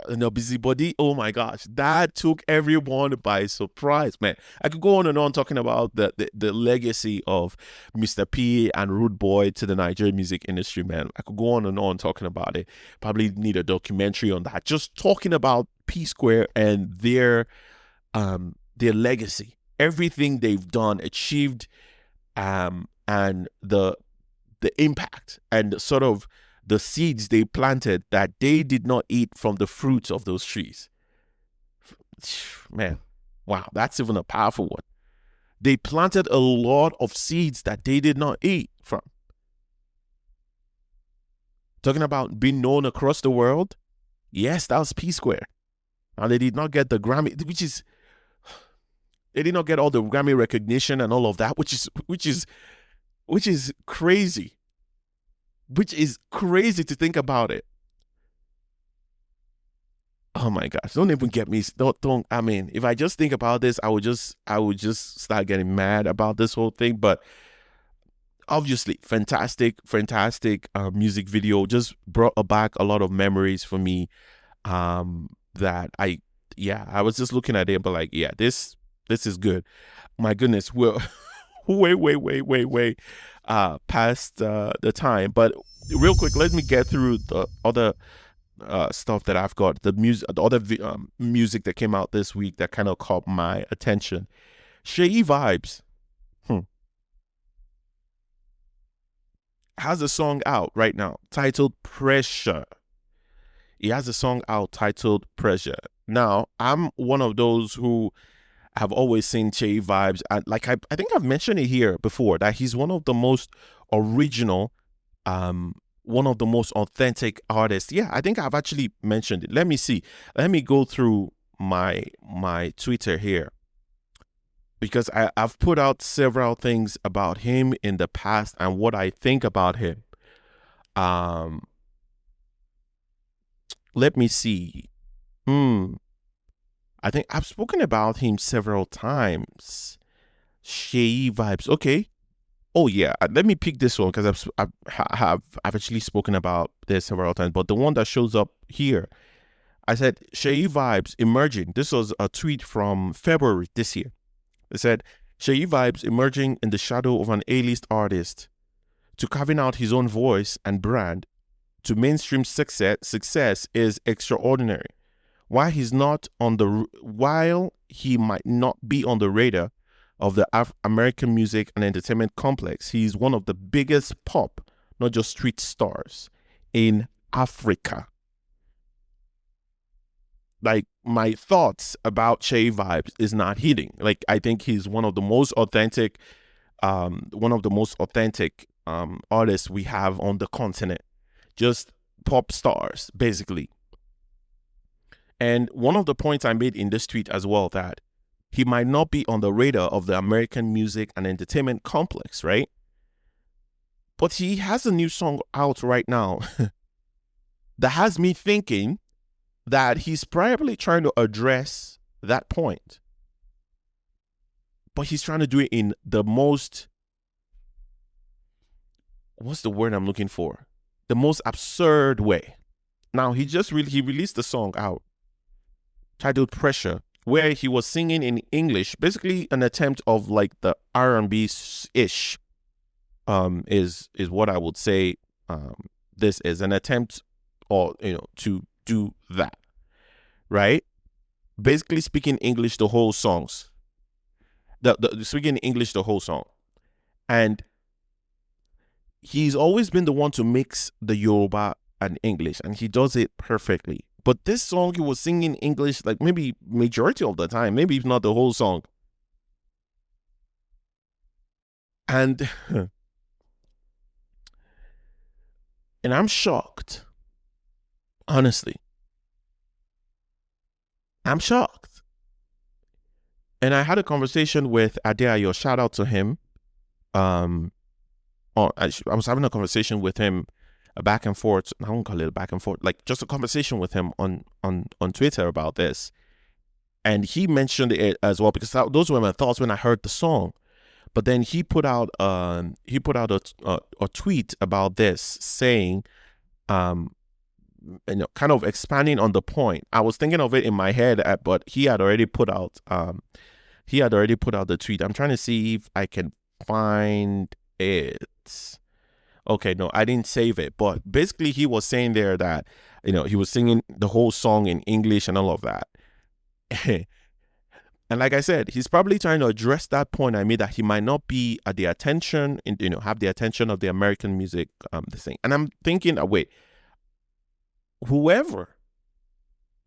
no, Busybody. Oh my gosh, that took everyone by surprise, man. I could go on and on talking about the legacy of Mr. P and Rude Boy to the Nigerian music industry, man. I could go on and on talking about it. Probably need a documentary on that. Just talking about P Square and their legacy, everything they've done, achieved, and the impact and sort of the seeds they planted that they did not eat from the fruits of those trees. Man, wow, that's even a powerful one. They planted a lot of seeds that they did not eat from. Talking about being known across the world. Yes, that was P Square. Now, they did not get the Grammy, they did not get all the Grammy recognition and all of that, which is crazy. Which is crazy to think about it. Oh my gosh! Don't even get me. Don't. I mean, if I just think about this, I would just start getting mad about this whole thing. But obviously, fantastic music video. Just brought back a lot of memories for me. That I was just looking at it, but like, yeah, this is good. My goodness, we're way past the time. But real quick, let me get through the other stuff that I've got. The other music that came out this week that kind of caught my attention. Seyi Vibez has a song out right now titled Pressure. He has a song out titled Pressure. Now, I'm one of those who have always seen Seyi Vibez, and like I think I've mentioned it here before, that he's one of the most original, one of the most authentic artists. Yeah, I think I've actually mentioned it. Let me see. Let me go through my Twitter here, because I've put out several things about him in the past and what I think about him. Let me see. I think I've spoken about him several times. Seyi Vibez. Okay. Oh yeah. Let me pick this one, because I've actually spoken about this several times. But the one that shows up here, I said Seyi Vibez emerging. This was a tweet from February this year. It said Seyi Vibez emerging in the shadow of an A-list artist, to carving out his own voice and brand to mainstream success is extraordinary. While he might not be on the radar of the American music and entertainment complex, he is one of the biggest pop, not just street stars, in Africa. Like, my thoughts about Seyi Vibez is not hitting. Like, I think he's one of the most authentic, artists we have on the continent. Just pop stars, basically. And one of the points I made in this tweet as well, that he might not be on the radar of the American music and entertainment complex, right? But he has a new song out right now that has me thinking that he's probably trying to address that point. But he's trying to do it in the most, what's the word I'm looking for? The most absurd way. Now, he released the song out titled Pressure, where he was singing in English, basically an attempt of like the R&B-ish, is what I would say. This is an attempt, or to do that, right? Basically speaking English the whole songs. Speaking English the whole song. And he's always been the one to mix the Yoruba and English, and he does it perfectly. But this song, he was singing English, like maybe majority of the time, maybe if not the whole song. And and I'm shocked. Honestly, I'm shocked. And I had a conversation with Adeayo. Shout out to him. I was having a conversation with him, a back and forth. I won't call it a back and forth, like just a conversation with him on Twitter about this. And he mentioned it as well because those were my thoughts when I heard the song. But then he put out a tweet about this, saying, kind of expanding on the point. I was thinking of it in my head, but he had already put out the tweet. I'm trying to see if I can find it. Okay, no, I didn't save it. But basically, he was saying there that he was singing the whole song in English and all of that. And like I said, he's probably trying to address that point I made, that he might not be at the attention, have the attention of the American music, the thing. And I'm thinking, wait, whoever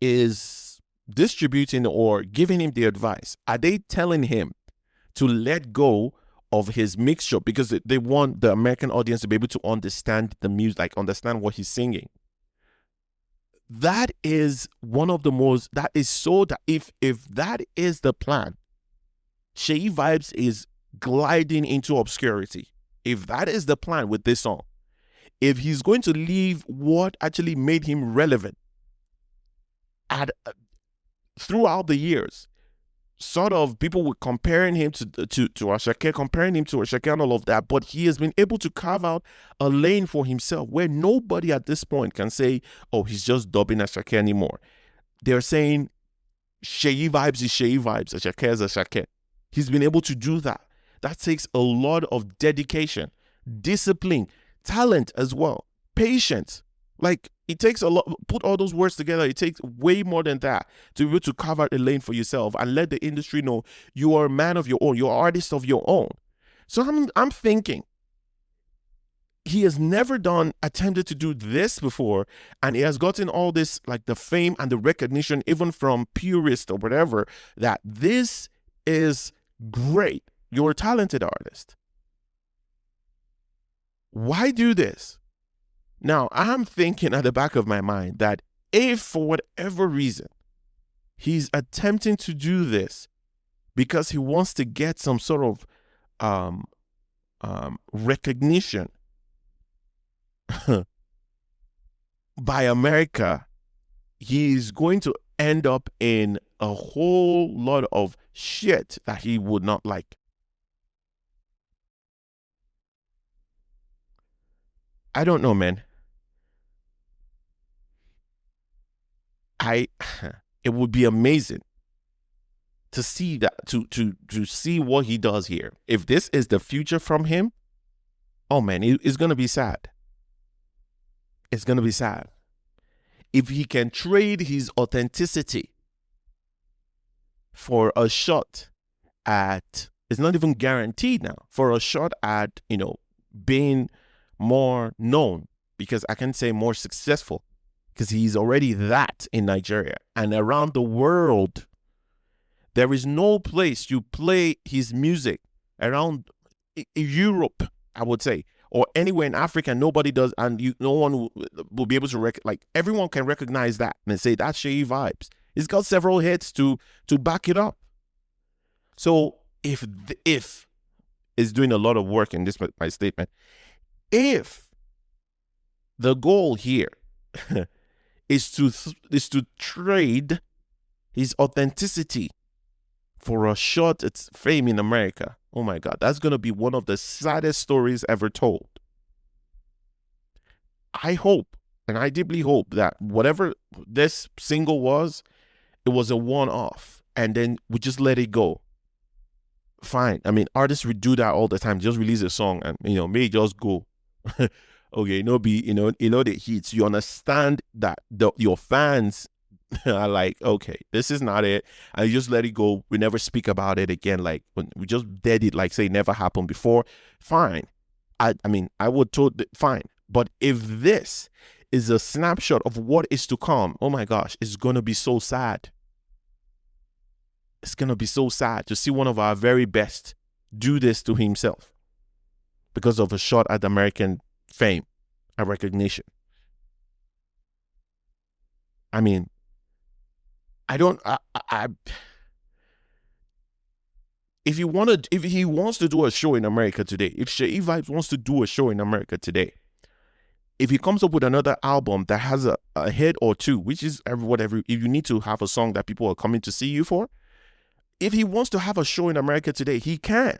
is distributing or giving him the advice, are they telling him to let go of his mixture because they want the American audience to be able to understand the music, like understand what he's singing? That is one of the most, that is so, that if that is the plan, Seyi Vibez is gliding into obscurity. If that is the plan with this song, if he's going to leave what actually made him relevant throughout the years, sort of people were comparing him to Asake, and all of that, but he has been able to carve out a lane for himself where nobody at this point can say, oh, he's just dubbing Asake anymore. They're saying Seyi Vibez is Seyi Vibez, Asake is Asake. He's been able to do that. That takes a lot of dedication, discipline, talent as well, patience. Like, it takes a lot, put all those words together, it takes way more than that to be able to carve out a lane for yourself and let the industry know you are a man of your own, you're an artist of your own. So I'm thinking, he has never attempted to do this before, and he has gotten all this, like the fame and the recognition, even from purists or whatever, that this is great. You're a talented artist. Why do this? Now, I'm thinking at the back of my mind that if for whatever reason he's attempting to do this because he wants to get some sort of recognition by America, he's going to end up in a whole lot of shit that he would not like. I don't know, man. It would be amazing to see that, to see what he does here. If this is the future from him, oh man, it's gonna be sad. It's gonna be sad. If he can trade his authenticity for a shot at, it's not even guaranteed now, for a shot at, being more known, because I can say more successful, because he's already that in Nigeria and around the world. There is no place you play his music around Europe, I would say, or anywhere in Africa, nobody does, and no one will be able to like, everyone can recognize that and say that's Seyi Vibez. He's got several hits to back it up. So if is doing a lot of work in this, my statement, if the goal here is to trade his authenticity for a shot at fame in America, oh my God, that's going to be one of the saddest stories ever told. I hope, and I deeply hope, that whatever this single was, it was a one-off, and then we just let it go. Fine. I mean, artists would do that all the time. Just release a song and, may just go. Okay, the hits. You understand that your fans are like, okay, this is not it. And you just let it go. We never speak about it again. Like, when we just dead it, like say it never happened before. Fine. I mean, I would fine. But if is a snapshot of what is to come. Oh my gosh, it's going to be so sad. It's going to be so sad to see one of our very best do this to himself because of a shot at American fame and recognition. I mean, if he wants to do a show in America today, if Seyi Vibez wants to do a show in America today, if he comes up with another album that has a hit or two, which is whatever, if you need to have a song that people are coming to see you for, if he wants to have a show in America today, he can.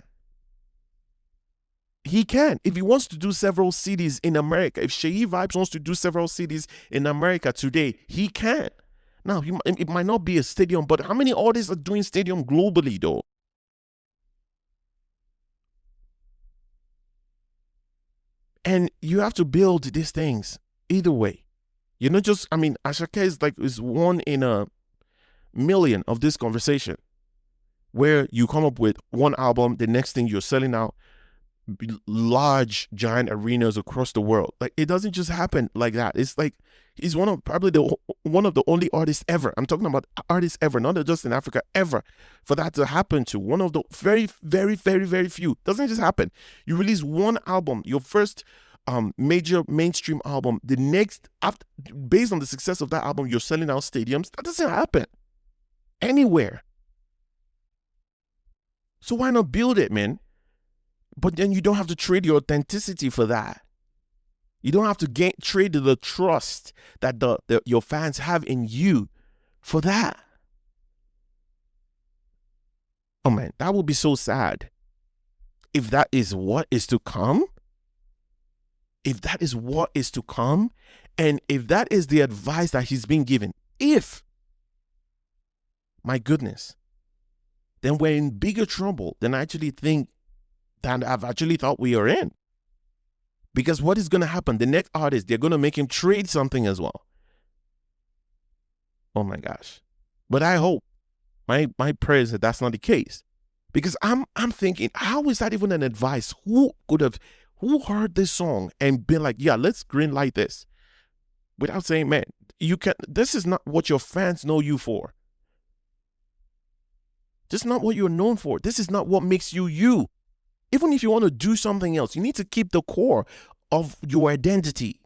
He can. If he wants to do several cities in America, if Seyi Vibez wants to do several cities in America today, he can. Now, it might not be a stadium, but how many artists are doing stadium globally though? And you have to build these things either way. You know, just, I mean, Asake is one in a million of this conversation where you come up with one album, the next thing you're selling out large giant arenas across the world. Like, it doesn't just happen like that. It's like he's one of the only artists ever. I'm talking about artists ever, not just in Africa, ever, for that to happen to. One of the very, very, very, very few. Doesn't just happen. You release one album, your first major mainstream album, the next, based on the success of that album, you're selling out stadiums. That doesn't happen anywhere. So why not build it, man? But then you don't have to trade your authenticity for that. You don't have to trade the trust that your fans have in you for that. Oh man, that would be so sad. If that is what is to come, if that is what is to come, and if that is the advice that he's being given, my goodness, then we're in bigger trouble than I've actually thought we are in. Because what is going to happen? The next artist, they're going to make him trade something as well. Oh my gosh. But I hope, my prayer is that that's not the case. Because I'm thinking, how is that even an advice? Who heard this song and been like, yeah, let's green light this? Without saying, man, this is not what your fans know you for. This is not what you're known for. This is not what makes you you. Even if you want to do something else, you need to keep the core of your identity,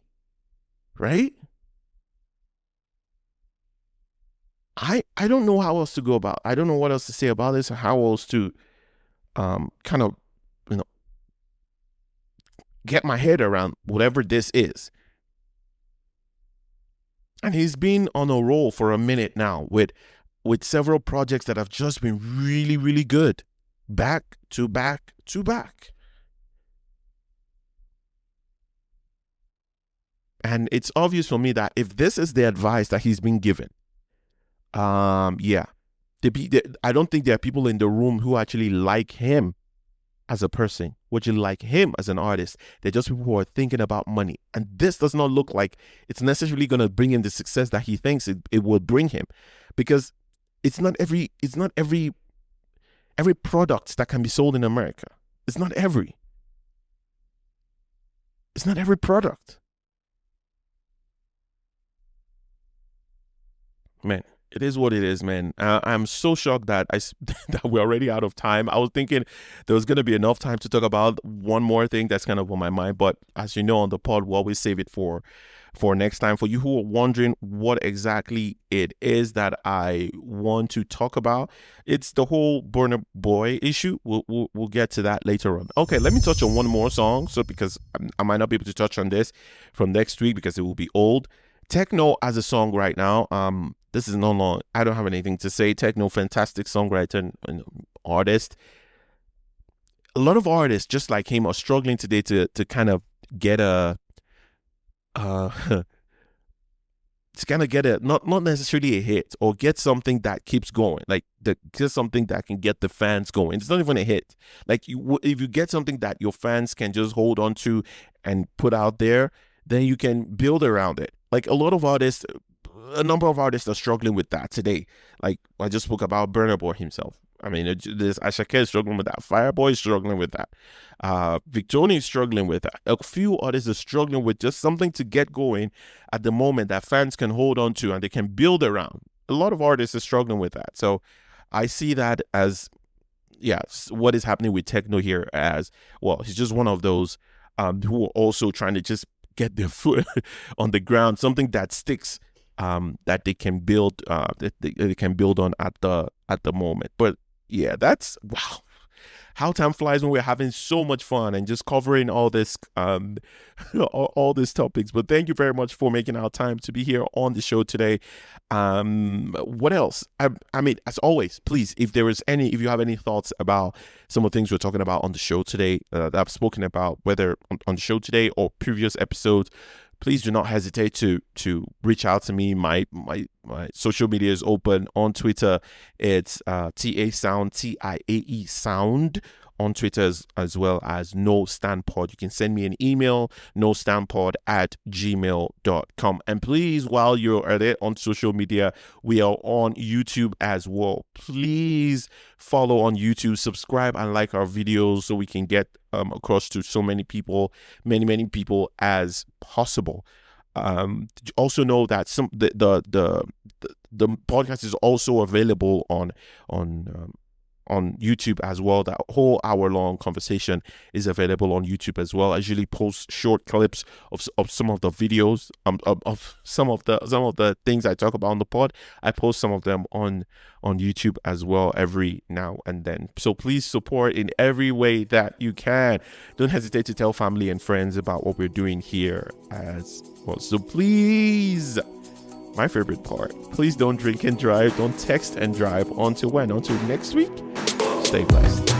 right? I don't know how else to go about. I don't know what else to say about this or how else to kind of, get my head around whatever this is. And he's been on a roll for a minute now with several projects that have just been really, really good. Back to back to back. And it's obvious for me that if this is the advice that he's been given, yeah, I don't think there are people in the room who actually like him as a person, would you like him as an artist. They're just people who are thinking about money. And this does not look like it's necessarily going to bring him the success that he thinks it will bring him. Because it's not every product that can be sold in America. It's not every product. Man, it is what it is, man. I'm so shocked that that we're already out of time. I was thinking there was going to be enough time to talk about one more thing that's kind of on my mind. But as you know, on the pod, we always save it for next time. For you who are wondering what exactly it is that I want to talk about, it's the whole Burna Boy issue. We'll get to that later on. Okay, let me touch on one more song. So because I might not be able to touch on this from next week because it will be old. Techno as a song right now. This is no long. I don't have anything to say. Techno, fantastic songwriter and artist. A lot of artists just like him are struggling today to kind of get a to kind of get not necessarily a hit or get something that keeps going, like get something that can get the fans going. It's not even a hit. Like if you get something that your fans can just hold on to and put out there, then you can build around it. Like a number of artists are struggling with that today. Like I just spoke about Burna Boy himself. I mean, this Ashake is struggling with that. Fireboy is struggling with that. Victoria is struggling with that. A few others are struggling with just something to get going at the moment that fans can hold on to and they can build around. A lot of artists are struggling with that. So I see that as, what is happening with Techno here as, well, he's just one of those who are also trying to just get their foot on the ground, something that sticks, that they can build, that they can build on at the moment. But yeah, that's, wow, how time flies when we're having so much fun and just covering all this, all these topics. But thank you very much for making our time to be here on the show today. What else? I mean, as always, please, if you have any thoughts about some of the things we're talking about on the show today, that I've spoken about, whether on the show today or previous episodes, please do not hesitate to reach out to me. My social media is open. On Twitter, it's Tiae Sound, Tiae Sound on Twitter, as well as No Stand Pod. You can send me an email, nostandpod@gmail.com. And please, while you're at it on social media, we are on YouTube as well. Please follow on YouTube, subscribe, and like our videos so we can get across to so many people, many people as possible. Also know that the podcast is also available on YouTube as well. That whole hour-long conversation is available on YouTube as well. I usually post short clips of some of the videos, of some of the things I talk about on the pod. I post some of them on YouTube as well every now and then. So please support in every way that you can. Don't hesitate to tell family and friends about what we're doing here as well. So please, my favorite part, please don't drink and drive, don't text and drive. Until when? Until next week, stay blessed.